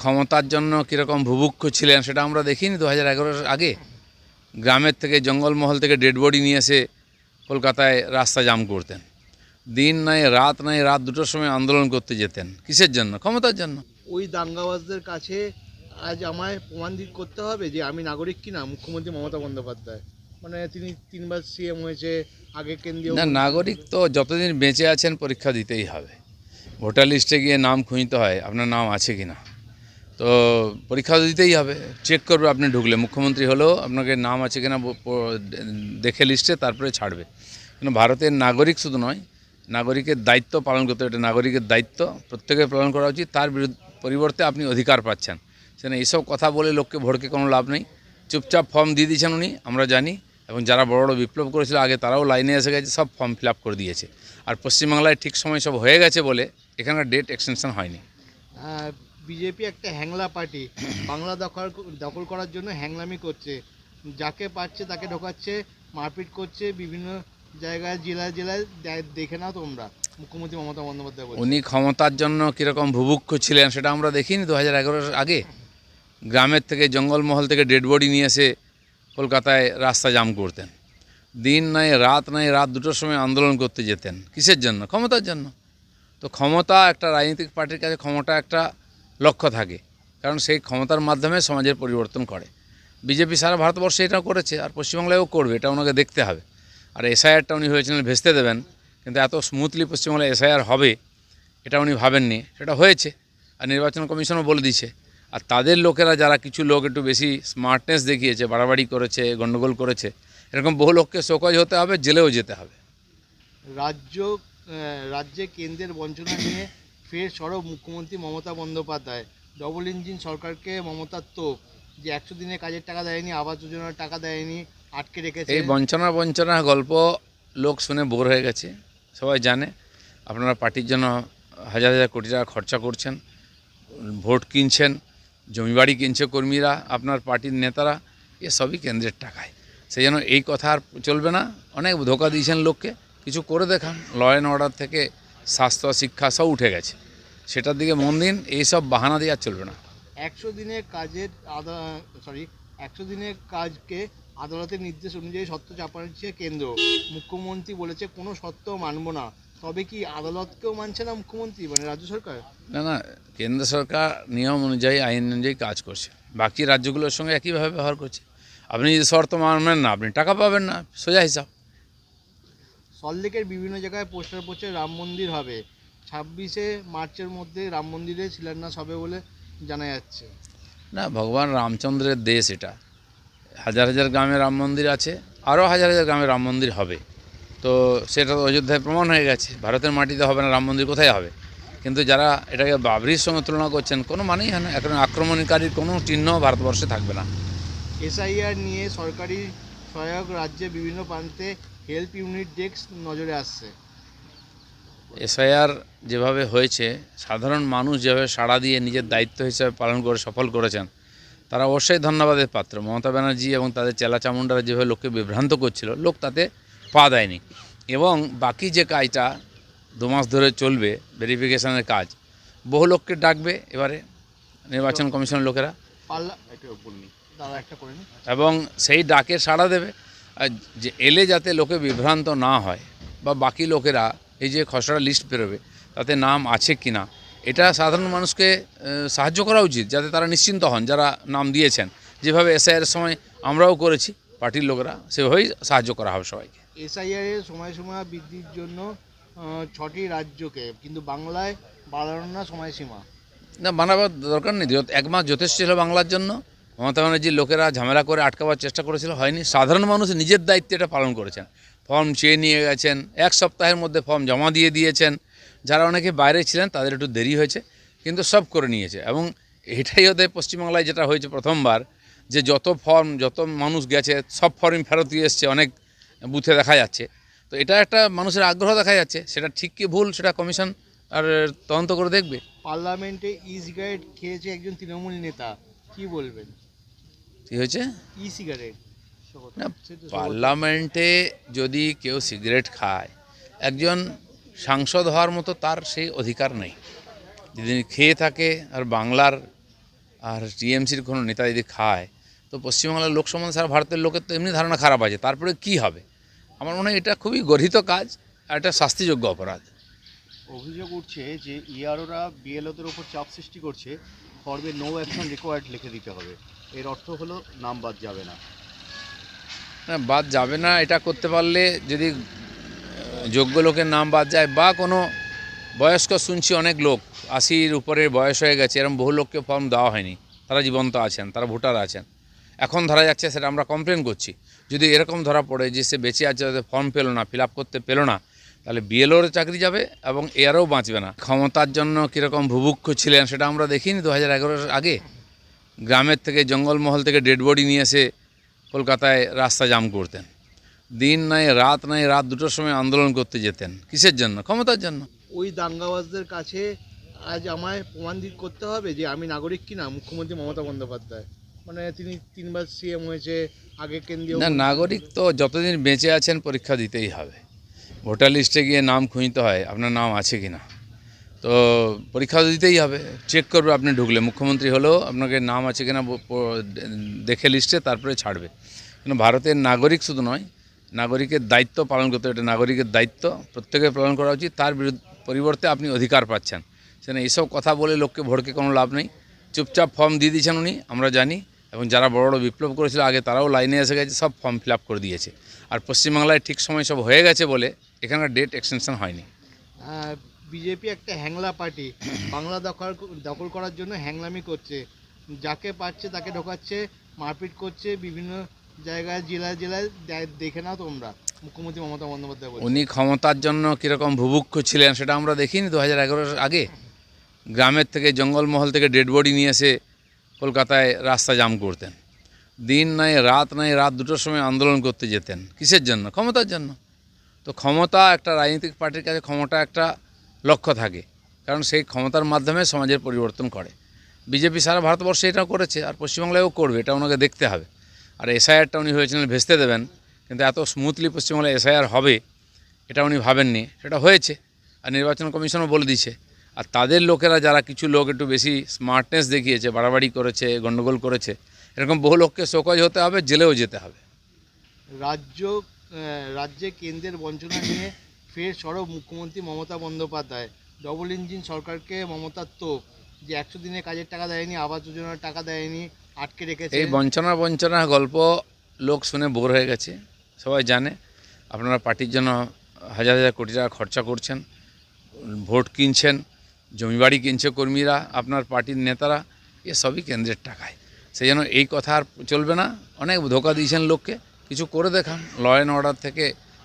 ক্ষমতার জন্য কীরকম ভুভুক্ষ ছিলেন সেটা আমরা দেখিনি 2011 আগে। গ্রামের থেকে জঙ্গলমহল থেকে ডেড বডি নিয়ে এসে কলকাতায় রাস্তা জাম করতেন। দিন নাই রাত দুটোর সময় আন্দোলন করতে যেতেন। কিসের জন্য? ক্ষমতার জন্য। ওই দাঙ্গাবাজদের কাছে আজ আমায় প্রমাণ করতে হবে যে আমি নাগরিক কিনা। মুখ্যমন্ত্রী মমতা বন্দ্যোপাধ্যায়, মানে তিনি 3বার সিএম হয়েছে, আগে কেন্দ্রীয় না, নাগরিক তো যতদিন বেঁচে আছেন পরীক্ষা দিতেই হবে। ভোটার লিস্টে গিয়ে নাম খুঁজতে হয় আপনার নাম আছে কি না, তো পরীক্ষা দিতেই হবে। চেক করবে আপনি ঢুকলে, মুখ্যমন্ত্রী হলেও আপনাকে নাম আছে কিনা দেখে লিস্টে তারপরে ছাড়বে। কিন্তু ভারতের নাগরিক শুধু নয়, নাগরিকের দায়িত্ব পালন করতে, এটা নাগরিকের দায়িত্ব প্রত্যেকের পালন করা উচিত। তার পরিবর্তে আপনি অধিকার পাচ্ছেন, সেখানে এইসব কথা বলে লোককে ভড়কে কোনো লাভ নেই। চুপচাপ ফর্ম দিয়ে দিয়েছেন উনি, আমরা জানি। এবং যারা বড় বড় বিপ্লব করেছিল আগে তারাও লাইনে এসে গেছে, সব ফর্ম ফিল আপ করে দিয়েছে। আর পশ্চিমবাংলায় ঠিক সময় সব হয়ে গেছে বলে এখানকার ডেট এক্সটেনশন হয়নি। বিজেপি একটা হ্যাংলা পার্টি, বাংলা দখল করার জন্য হ্যাংলামি করছে, যাকে পাচ্ছে তাকে ঢোকাচ্ছে, মারপিট করছে বিভিন্ন জায়গায়, জেলায় জেলায়। দেখে নাও তোমরা, মুখ্যমন্ত্রী মমতা বন্দ্যোপাধ্যায় বলছে। উনি ক্ষমতার জন্য কীরকম ভুভুক্ষ ছিলেন সেটা আমরা দেখিনি 2011 আগে। গ্রামের থেকে জঙ্গলমহল থেকে ডেড বডি নিয়ে এসে কলকাতায় রাস্তা জাম করতেন। দিন নাই রাত দুটোর সময় আন্দোলন করতে যেতেন। কিসের জন্য? ক্ষমতার জন্য। তো ক্ষমতা একটা রাজনৈতিক পার্টির কাছে ক্ষমতা একটা লক্ষ্য থাকে, কারণ সেই ক্ষমতার মাধ্যমে সমাজের পরিবর্তন করে। বিজেপি সারা ভারতবর্ষে এটাও করেছে, আর পশ্চিমবাংলায়ও করবে, এটা ওনাকে দেখতে হবে। আর এসআইআরটা উনি হয়েছিলেন ভেস্তে দেবেন, কিন্তু এত স্মুথলি পশ্চিমবাংলায় এসআইআর হবে এটা উনি ভাবেননি, সেটা হয়েছে। আর নির্বাচন কমিশনও বলে দিয়েছে। আর তাদের লোকেরা, যারা কিছু লোক একটু বেশি স্মার্টনেস দেখিয়েছে, বাড়াবাড়ি করেছে, গণ্ডগোল করেছে, এরকম বহু লোককে শোকজ হতে হবে, জেলেও যেতে হবে। রাজ্যে কেন্দ্রের বঞ্চনা নিয়ে ফের সরব মুখ্যমন্ত্রী মমতা বন্দ্যোপাধ্যায়। ডবল ইঞ্জিন সরকারকে মমতার তোপ, যে 100 দিনে কাজের টাকা দেয়নি, আবাস যোজনার টাকা দেয়নি, আটকে রেখেছে। এই বঞ্চনা গল্প লোক শুনে বোর হয়ে গেছে, সবাই জানে। আপনারা পার্টির জন্য হাজার হাজার কোটি টাকা খরচা করছেন, ভোট কিনছেন, জমিবাড়ি কিনছে কর্মীরা, আপনার পার্টির নেতারা, এসবই কেন্দ্রের টাকায়। সেই জন্য এই কথা আর চলবে না। অনেক ধোকা দিয়েছেন লোককে, কিছু করে দেখান। ল অ্যান্ড অর্ডার থেকে স্বাস্থ্য, শিক্ষা সব উঠে গেছে, সেটার দিকে মন দিন। এইসব বাহানা দিয়ে আর চলবে না। 100 দিনের কাজের 100 দিনের কাজকে আদালতের নির্দেশ অনুযায়ী শর্ত চাপাচ্ছে কেন্দ্র। মুখ্যমন্ত্রী বলেছে কোনো শর্ত মানব না। তবে কি আদালতকেও মানছে না মুখ্যমন্ত্রী, মানে রাজ্য সরকার? না, কেন্দ্র সরকার নিয়ম অনুযায়ী, আইন অনুযায়ী কাজ করছে, বাকি রাজ্যগুলোর সঙ্গে একইভাবে ব্যবহার করছে। আপনি যদি শর্ত মানবেন না, আপনি টাকা পাবেন না, সোজা হিসাব। সল্টলেকের বিভিন্ন জায়গায় পোস্টার পড়ছে রাম মন্দির হবে, 26শে মার্চের মধ্যে রাম মন্দিরে শিলান্যাস হবে বলে জানা যাচ্ছে। না, ভগবান রামচন্দ্রের দেশ এটা। হাজার হাজার গ্রামে রাম মন্দির আছে, আরও হাজার হাজার গ্রামে রাম মন্দির হবে। তো সেটা তো অযোধ্যায় প্রমাণ হয়ে গেছে। ভারতের মাটিতে হবে না রাম মন্দির, কোথায় হবে? কিন্তু যারা এটাকে বাবরির সঙ্গে তুলনা করছেন, কোনো মানেই হয় না। এখন আক্রমণকারীর কোনো চিহ্ন ভারতবর্ষে থাকবে না। এসআইআর নিয়ে সরকারি সহায়ক রাজ্যে বিভিন্ন প্রান্তে হেল্প ইউনিট ডেস্ক নজরে আসছে। এসআইআর যেভাবে হয়েছে, সাধারণ মানুষ যেভাবে সাড়া দিয়ে নিজের দায়িত্ব হিসাবে পালন করে সফল করেছেন, তারা অবশ্যই ধন্যবাদের পাত্র। মমতা ব্যানার্জি এবং তাদের চেলাচামুন্ডারা যেভাবে লোককে বিভ্রান্ত করছিল, লোক তাতে পা দেয়নি। এবং বাকি যে কাজটা 2 মাস ধরে চলবে, ভেরিফিকেশনের কাজ, বহু লোককে ডাকবে এবারে নির্বাচন কমিশনের লোকেরা, এবং সেই ডাকে সাড়া দেবে। আর যে এলে যাতে লোকে বিভ্রান্ত না হয়, বা বাকি লোকেরা এই যে খসড়া লিস্ট বেরোবে তাতে নাম আছে কি না, এটা সাধারণ মানুষকে সাহায্য করা উচিত, যাতে তারা নিশ্চিন্ত হন যারা নাম দিয়েছেন। যেভাবে এসআইআর সময় আমরাও করেছি, পার্টির লোকেরা, সেভাবেই সাহায্য করা হবে সবাইকে। এসআইআর সময়সীমা বৃদ্ধির জন্য 6টি রাজ্যকে, কিন্তু বাংলায় বাড়ানো না সময়সীমা। না, বানাবার দরকার নেই। 1 মাস যথেষ্ট ছিল বাংলার জন্য। মমতা ব্যানার্জির লোকেরা ঝামেলা করে আটকাবার চেষ্টা করেছিল, হয়নি। সাধারণ মানুষ নিজের দায়িত্বে এটা পালন করেছেন। ফর্ম চেয়ে নিয়ে গেছেন, 1 সপ্তাহের মধ্যে ফর্ম জমা দিয়ে দিয়েছেন। যারা অনেকে বাইরে ছিলেন তাদের একটু দেরি হয়েছে, কিন্তু সব করে নিয়েছে। এবং এটাই ওদের পশ্চিমবাংলায় যেটা হয়েছে প্রথমবার, যে যত ফর্ম, যত মানুষ গেছে, সব ফর্ম ফেরত দিয়ে এসছে, অনেক বুথে দেখা যাচ্ছে। তো এটা একটা মানুষের আগ্রহ দেখা যাচ্ছে। সেটা ঠিক কি ভুল, সেটা কমিশন আর তদন্ত করে দেখবে। পার্লামেন্টে ই সিগারেট খেয়েছে একজন তৃণমূল নেতা, কি বলবেন? কী হয়েছে? E cigarette. না, পার্লামেন্টে যদি কেউ সিগারেট খায়, একজন সাংসদ হওয়ার মতো তার সেই অধিকার নেই। যদি খেয়ে থাকে আর বাংলার আর টিএমসির কোনো নেতা যদি খায় তো পশ্চিমবাংলার লোক সম্বন্ধে সারা ভারতের লোকের তো এমনি ধারণা খারাপ আছে, তারপরে কি হবে? আমার মনে হয় এটা খুবই গর্হিত কাজ আর এটা শাস্তিযোগ্য অপরাধ। অভিযোগ উঠছে যে ইআরওরা বিএলওদের ওপর চাপ সৃষ্টি করছে, ফর্মে নো অ্যাকশন রিকোয়ার্ড লিখে দিতে হবে। এর অর্থ হলো নাম বাদ যাবে না। না, বাদ যাবে না, এটা করতে পারলে যদি যোগ্য লোকের নাম বাদ যায় বা কোনো বয়স্ক, শুনছি অনেক লোক 80-র উপরে বয়স হয়ে গেছে, এরকম বহু লোককে ফর্ম দেওয়া হয়নি, তারা জীবন্ত আছেন, তারা ভোটার আছেন, এখন ধরা যাচ্ছে, সেটা আমরা কমপ্লেন করছি। যদি এরকম ধরা পড়ে যে সে বেঁচে আছে, ফর্ম পেলো না, ফিল আপ করতে পেলো না, তাহলে বিএলওর চাকরি যাবে এবং এরও বাঁচবে না। ক্ষমতার জন্য কীরকম ভুভুক্ষ ছিলেন সেটা আমরা দেখিনি 2011-এর আগে। গ্রামের থেকে, জঙ্গলমহল থেকে ডেড বডি নিয়ে এসে কলকাতায় রাস্তা জাম করতেন। দিন নাই রাত নাই, রাত 2টোর সময় আন্দোলন করতে যেতেন। কিসের জন্য? ক্ষমতার জন্য। ওই দাঙ্গাবাজদের কাছে আজ আমায় প্রমাণ করতে হবে যে আমি নাগরিক কিনা। মুখ্যমন্ত্রী মমতা বন্দ্যোপাধ্যায়, মানে তিনি 3বার সিএম হয়েছে, আগে কেন্দ্রীয় না, নাগরিক তো যতদিন বেঁচে আছেন পরীক্ষা দিতেই হবে। ভোটার লিস্টে গিয়ে নাম খুঁজতে হয় আপনার নাম আছে কি না, তো পরীক্ষা দিতেই হবে। চেক করবে আপনি ঢুকলে, মুখ্যমন্ত্রী হলেও আপনাকে নাম আছে কিনা দেখে লিস্টে তারপরে ছাড়বে। কিন্তু ভারতের নাগরিক শুধু নয়, নাগরিকের দায়িত্ব পালন করতে, এটা নাগরিকের দায়িত্ব প্রত্যেকের পালন করা উচিত। তার পরিবর্তে আপনি অধিকার পাচ্ছেন, সেখানে এইসব কথা বলে লোককে ভড়কে কোনো লাভ নেই। চুপচাপ ফর্ম দিয়ে দিয়েছেন উনি, আমরা জানি, এবং যারা বড় বড় বিপ্লব করেছিল আগে তারাও লাইনে এসে গেছে, সব ফর্ম ফিল আপ করে দিয়েছে। আর পশ্চিমবাংলায় ঠিক সময় সব হয়ে গেছে বলে এখানকার ডেট এক্সটেনশন হয়নি। বিজেপি একটা হ্যাংলা পার্টি, বাংলা দখল করার জন্য হ্যাংলামি করছে, যাকে পাচ্ছে তাকে ঢোকাচ্ছে, মারপিট করছে বিভিন্ন জায়গায়, জেলায় জেলায়। দেখে নাও তোমরা, মুখ্যমন্ত্রী মমতা বন্দ্যোপাধ্যায় বলছে। উনি ক্ষমতার জন্য কীরকম ভুভুক্ষ ছিলেন সেটা আমরা দেখিনি 2011-এর আগে। গ্রামের থেকে, জঙ্গলমহল থেকে ডেড বডি নিয়ে এসে কলকাতায় রাস্তা জাম করতেন। দিন নাই রাত নাই, রাত 2টোর সময় আন্দোলন করতে যেতেন। কিসের জন্য? ক্ষমতার জন্য। তো ক্ষমতা, একটা রাজনৈতিক পার্টির কাছে ক্ষমতা একটা লক্ষ্য থাকে, কারণ সেই ক্ষমতার মাধ্যমে সমাজের পরিবর্তন করে। বিজেপি সারা ভারতবর্ষে এটা করেছে, আর পশ্চিমবাংলায়ও করবে, এটা ওনাকে দেখতে হবে। আর এসআইআরটা উনি হয়েছিলেন ভেস্তে দেবেন, কিন্তু এত স্মুথলি পশ্চিমবাংলায় এসআইআর হবে এটা উনি ভাবেননি, সেটা হয়েছে। আর নির্বাচন কমিশনও বলে দিয়েছে। আর তাদের লোকেরা, যারা কিছু লোক একটু বেশি স্মার্টনেস দেখিয়েছে, বাড়াবাড়ি করেছে, গণ্ডগোল করেছে, এরকম বহু লোককে শোকজ হতে হবে, জেলেও যেতে হবে। রাজ্যে কেন্দ্রের বঞ্চনা নিয়ে ফের সরব মুখ্যমন্ত্রী মমতা বন্দ্যোপাধ্যায়। ডবল ইঞ্জিন সরকারকে মমতার তোপ, যে 100 দিনে কাজের টাকা দেয়নি, আবাস যোজনার টাকা দেয়নি, আটকে রেখেছে। এই বঞ্চনা গল্প লোক শুনে বোর হয়ে গেছে, সবাই জানে। আপনারা পার্টির জন্য হাজার হাজার কোটি টাকা খরচা করছেন, ভোট কিনছেন, জমিবাড়ি কিনছে কর্মীরা, আপনার পার্টির নেতারা, সবই কেন্দ্রের টাকায়। সেই জন্য এই কথা আর চলবে না। অনেক ধোকা দিয়েছেন লোককে, কিছু করে দেখান। ল অ্যান্ড অর্ডার থেকে